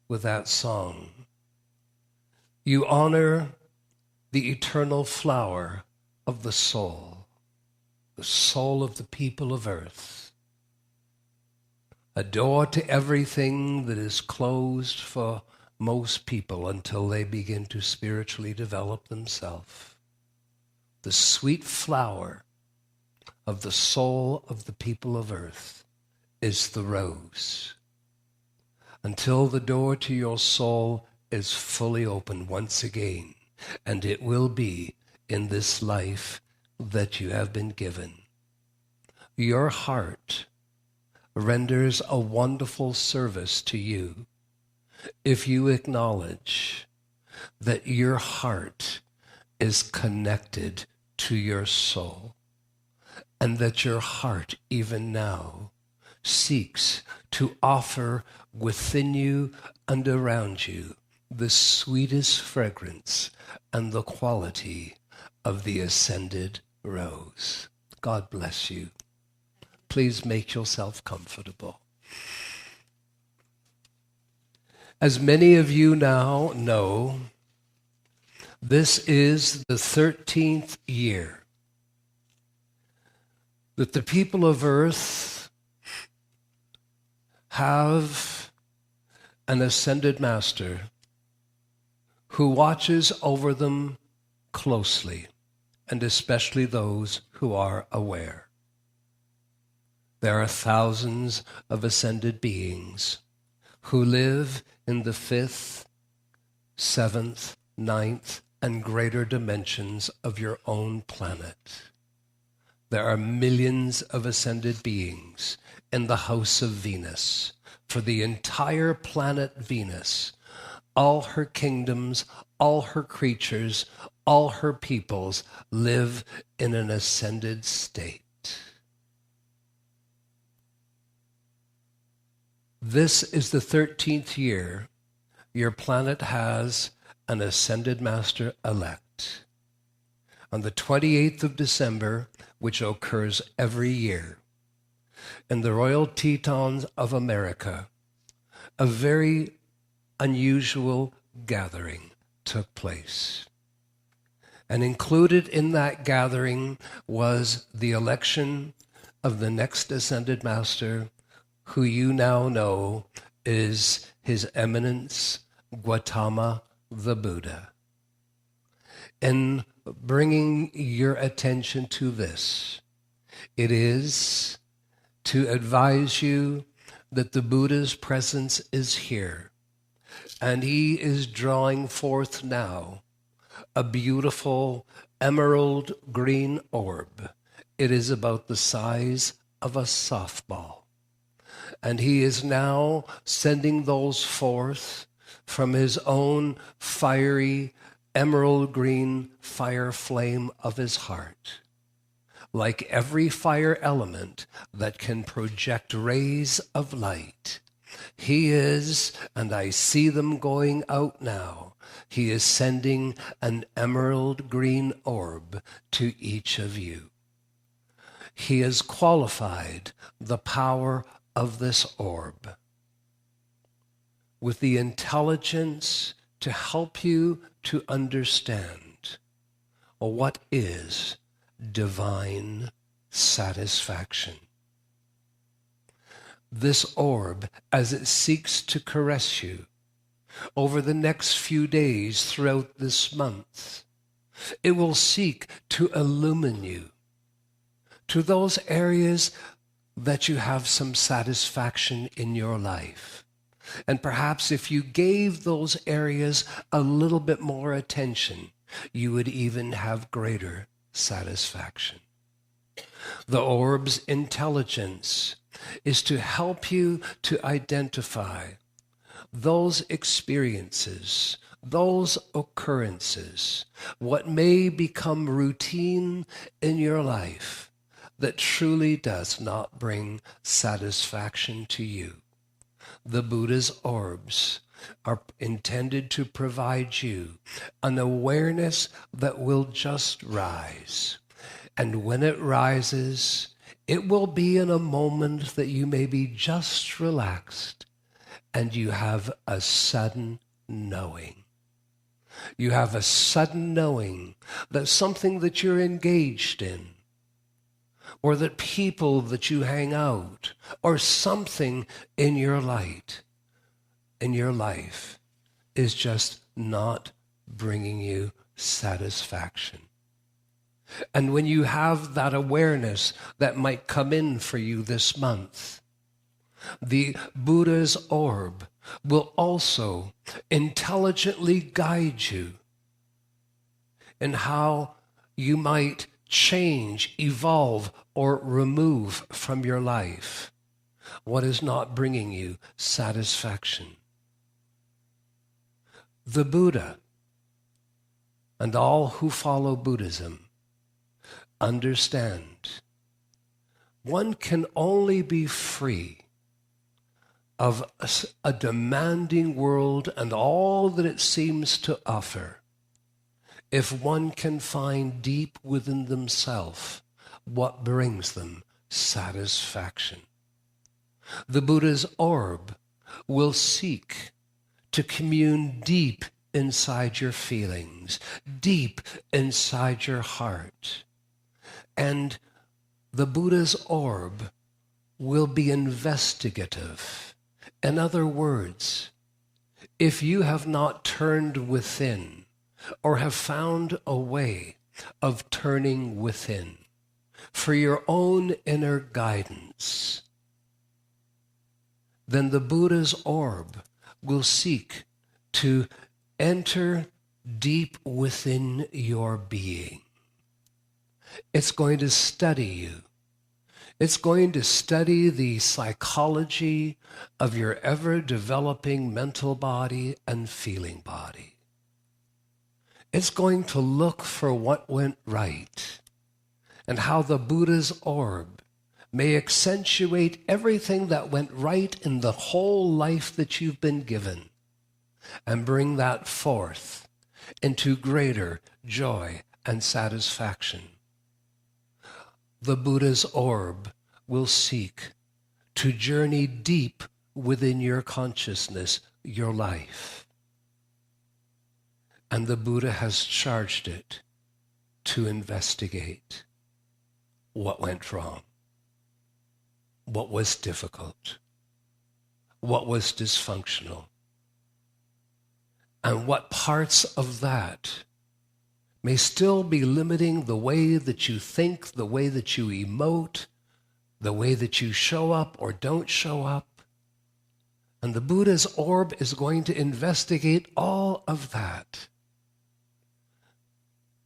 with that song. You honor the eternal flower of the soul of the people of earth. A door to everything that is closed for most people until they begin to spiritually develop themselves. The sweet flower of the soul of the people of earth is the rose. Until the door to your soul is fully open once again, and it will be in this life that you have been given. Your heart renders a wonderful service to you if you acknowledge that your heart is connected to your soul, and that your heart even now seeks to offer within you and around you the sweetest fragrance and the quality of the ascended rose. God bless you. Please make yourself comfortable. As many of you now know, this is the 13th year that the people of earth have an ascended master who watches over them closely, and especially those who are aware. There are thousands of ascended beings who live in the 5th, 7th, 9th, and greater dimensions of your own planet. There are millions of ascended beings in the house of Venus. For the entire planet Venus, all her kingdoms, all her creatures, all her peoples live in an ascended state. This is the 13th year your planet has an ascended master elect. On the 28th of December, which occurs every year, in the Royal Tetons of America, a very unusual gathering took place. And included in that gathering was the election of the next ascended master, who you now know is His Eminence Gotama the Buddha. In bringing your attention to this, it is to advise you that the Buddha's presence is here, and he is drawing forth now a beautiful emerald green orb. It is about the size of a softball. And he is now sending those forth from his own fiery emerald green fire flame of his heart. Like every fire element that can project rays of light, he is, and I see them going out now, he is sending an emerald green orb to each of you. He has qualified the power of this orb with the intelligence to help you to understand what is divine satisfaction. This orb, as it seeks to caress you over the next few days throughout this month, it will seek to illumine you to those areas that you have some satisfaction in your life. And perhaps if you gave those areas a little bit more attention, you would even have greater satisfaction. The orb's intelligence is to help you to identify those experiences, those occurrences, what may become routine in your life that truly does not bring satisfaction to you. The Buddha's orbs are intended to provide you an awareness that will just rise. And when it rises, it will be in a moment that you may be just relaxed and you have a sudden knowing. You have a sudden knowing that something that you're engaged in, or that people that you hang out, or something in your life is just not bringing you satisfaction. And when you have that awareness that might come in for you this month, the Buddha's orb will also intelligently guide you in how you might change, evolve, or remove from your life what is not bringing you satisfaction. The Buddha and all who follow Buddhism understand one can only be free of a demanding world and all that it seems to offer if one can find deep within themselves what brings them satisfaction. The Buddha's orb will seek to commune deep inside your feelings, deep inside your heart. And the Buddha's orb will be investigative. In other words, if you have not turned within or have found a way of turning within for your own inner guidance, then the Buddha's orb will seek to enter deep within your being. It's going to study you. It's going to study the psychology of your ever-developing mental body and feeling body. It's going to look for what went right and how the Buddha's orb may accentuate everything that went right in the whole life that you've been given and bring that forth into greater joy and satisfaction. The Buddha's orb will seek to journey deep within your consciousness, your life. And the Buddha has charged it to investigate what went wrong, what was difficult, what was dysfunctional, and what parts of that may still be limiting the way that you think, the way that you emote, the way that you show up or don't show up. And the Buddha's orb is going to investigate all of that.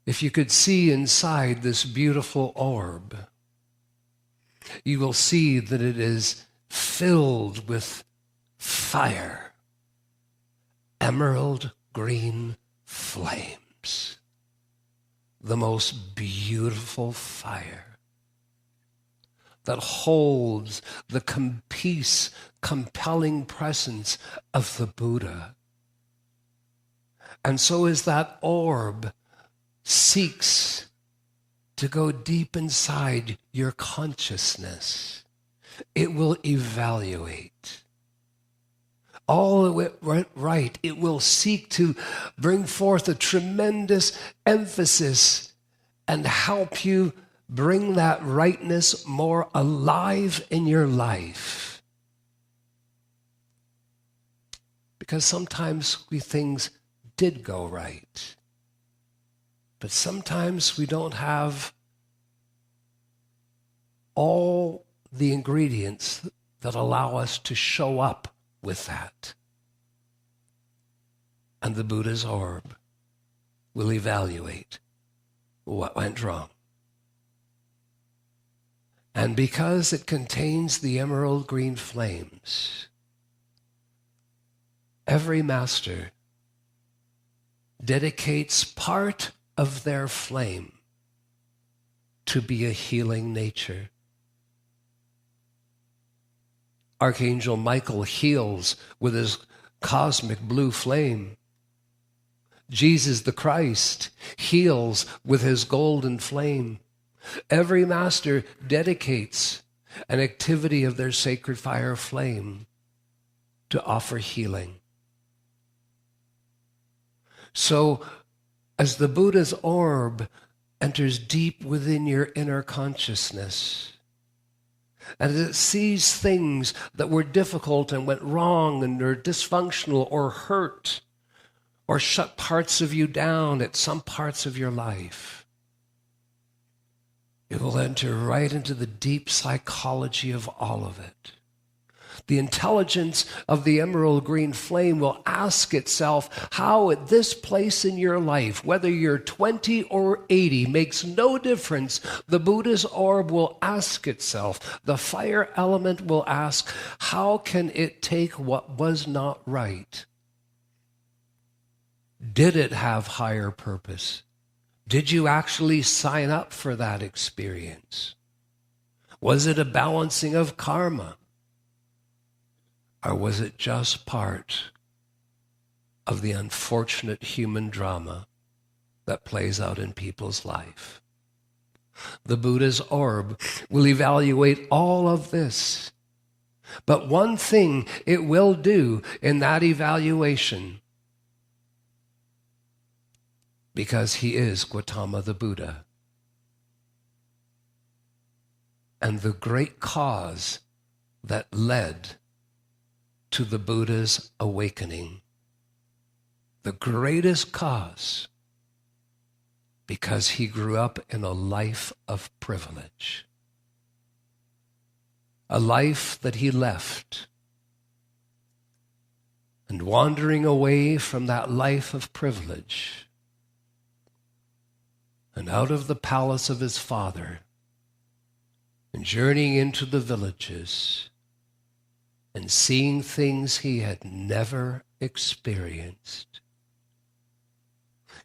If you could see inside this beautiful orb, you will see that it is filled with fire, emerald green flames. The most beautiful fire that holds the compelling presence of the Buddha. And so as that orb seeks to go deep inside your consciousness, it will evaluate. All that went right, it will seek to bring forth a tremendous emphasis and help you bring that rightness more alive in your life. Because sometimes things did go right, but sometimes we don't have all the ingredients that allow us to show up with that. And the Buddha's orb will evaluate what went wrong. And because it contains the emerald green flames, every master dedicates part of their flame to be a healing nature. Archangel Michael heals with his cosmic blue flame. Jesus the Christ heals with his golden flame. Every master dedicates an activity of their sacred fire flame to offer healing. So as the Buddha's orb enters deep within your inner consciousness, and it sees things that were difficult and went wrong and are dysfunctional or hurt or shut parts of you down at some parts of your life, it will enter right into the deep psychology of all of it. The intelligence of the emerald green flame will ask itself how at this place in your life, whether you're 20 or 80, makes no difference. The Buddha's orb will ask itself. The fire element will ask, how can it take what was not right? Did it have higher purpose? Did you actually sign up for that experience? Was it a balancing of karma? Or was it just part of the unfortunate human drama that plays out in people's life? The Buddha's orb will evaluate all of this. But one thing it will do in that evaluation, because he is Gotama the Buddha, and the great cause that led to the Buddha's awakening, the greatest cause, because he grew up in a life of privilege, a life that he left, and wandering away from that life of privilege and out of the palace of his father and journeying into the villages and seeing things he had never experienced.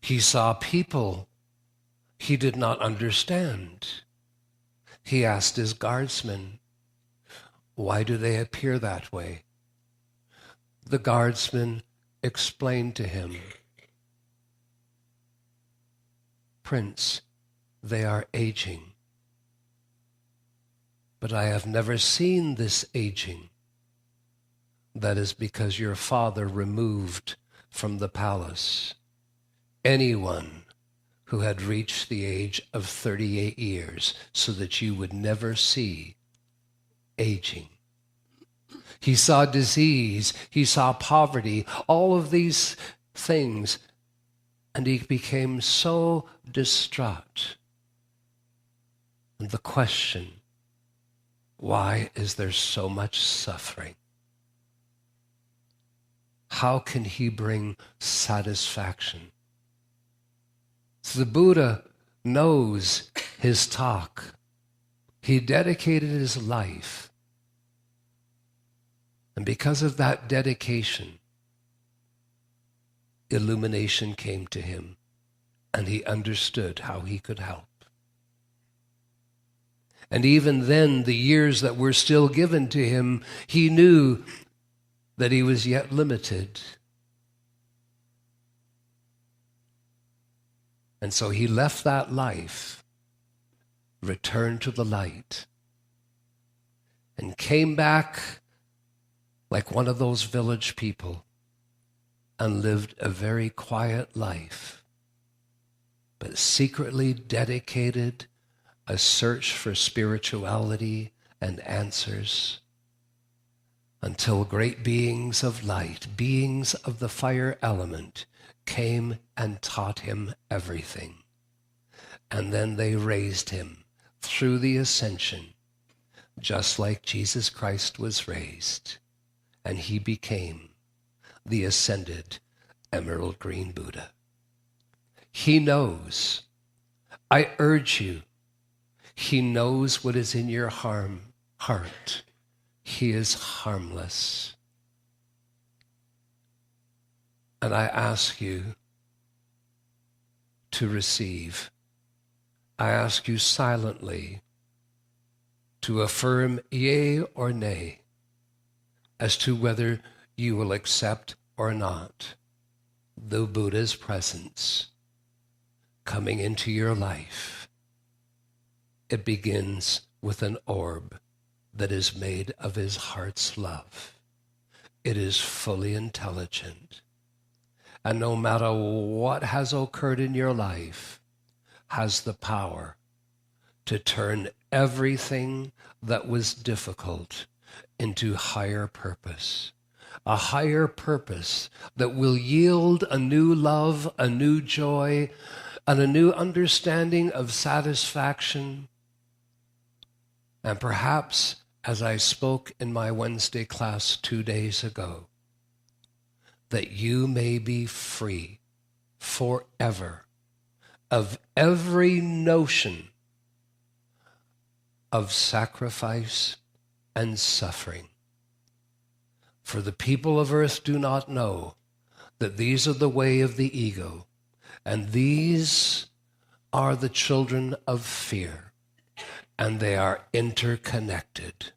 He saw people he did not understand. He asked his guardsmen, why do they appear that way? The guardsmen explained to him, Prince, they are aging. But I have never seen this aging. That is because your father removed from the palace anyone who had reached the age of 38 years so that you would never see aging. He saw disease, he saw poverty, all of these things, and he became so distraught. And the question, why is there so much suffering? How can he bring satisfaction? So the Buddha knows his talk. He dedicated his life. And because of that dedication, illumination came to him, and he understood how he could help. And even then, the years that were still given to him, he knew that he was yet limited. And so he left that life, returned to the light, and came back like one of those village people and lived a very quiet life, but secretly dedicated a search for spirituality and answers until great beings of light, beings of the fire element, came and taught him everything. And then they raised him through the ascension, just like Jesus Christ was raised, and he became the ascended emerald green Buddha. He knows. I urge you, he knows what is in your heart. He is harmless. And I ask you to receive. I ask you silently to affirm yea or nay as to whether you will accept or not the Buddha's presence coming into your life. It begins with an orb that is made of his heart's love. It is fully intelligent. And no matter what has occurred in your life, has the power to turn everything that was difficult into higher purpose. A higher purpose that will yield a new love, a new joy, and a new understanding of satisfaction. And perhaps, as I spoke in my Wednesday class 2 days ago, that you may be free forever of every notion of sacrifice and suffering. For the people of earth do not know that these are the way of the ego, and these are the children of fear, and they are interconnected.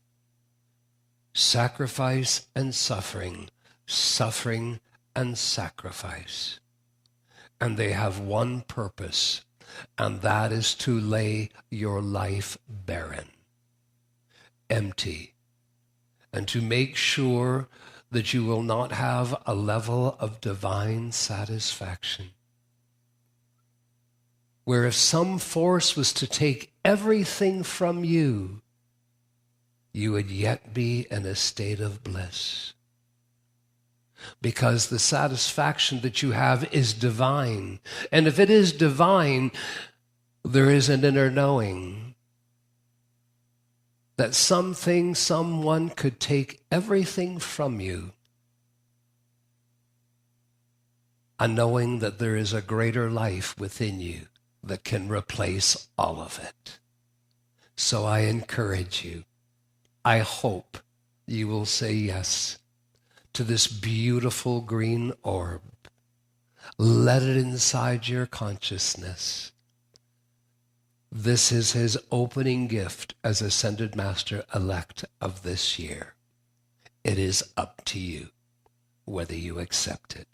Sacrifice and suffering, suffering and sacrifice. And they have one purpose, and that is to lay your life barren, empty, and to make sure that you will not have a level of divine satisfaction. Where if some force was to take everything from you, you would yet be in a state of bliss. Because the satisfaction that you have is divine. And if it is divine, there is an inner knowing that something, someone could take everything from you, and knowing that there is a greater life within you that can replace all of it. So I encourage you, I hope you will say yes to this beautiful green orb. Let it inside your consciousness. This is his opening gift as Ascended Master-elect of this year. It is up to you whether you accept it.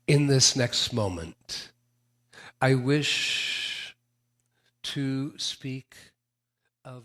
In this next moment, I wish to speak of